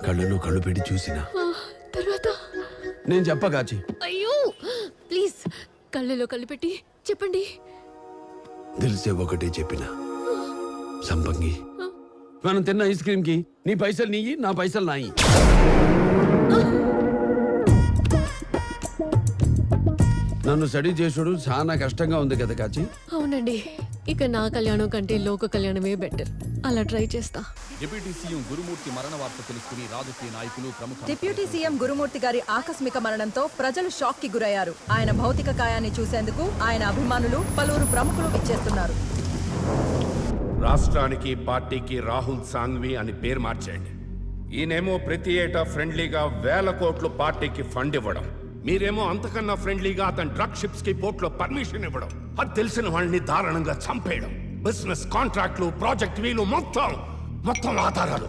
కళ్ళలో కళ్ళు పెట్టి చూసినా తర్వాత నేను చెప్పగాచి. అయ్యో ప్లీజ్ కళ్ళలో కళ్ళు పెట్టి చెప్పండి. తెలిసే ఒకటే చెప్పిన, సంపంగి మనం తిన్న ఐస్ క్రీమ్ కి నీ పైసలు నీయి, నా పైసలు నాయి. నన్ను స్టడీ చేసుడు చాలా కష్టంగా ఉంది కదా కాచి. అవునండి, ఇక నా కళ్యాణం కంటే లోక కళ్యాణమే బెటర్. అలా ట్రై చేస్తా. డిప్యూటీ సీఎం గురుమూర్తి మరణ వార్త తెలుసుకుని రాజకీయ నాయకులు ప్రముఖ డిప్యూటీ సీఎం గురుమూర్తి గారి ఆకస్మిక మరణంతో ప్రజలు షాక్ కి గురయ్యారు. ఆయన భౌతిక కాయాన్ని చూసేందుకు ఆయన అభిమానులు పలువురు ప్రముఖులు విచ్చేస్తున్నారు. రాష్ట్రానికి పార్టీకి రాహుల్ సాంఘ్వి అని పేరు మార్చేయండి. ఈయనేమో ప్రతి ఏటా ఫ్రెండ్లీగా 1000 కోట్లు పార్టీకి ఫండ్ ఇవ్వడం, మీరేమో అంతకన్నా ఫ్రెండ్లీగా అతని డ్రగ్ షిప్స్ కి పోర్టులో పర్మిషన్ ఇవ్వడం, అది తెలిసిన వాళ్ళని దారుణంగా చంపేయడం, బిజినెస్ కాంట్రాక్ట్లు, ప్రాజెక్ట్ వీలు మొత్తం ఆధారాలు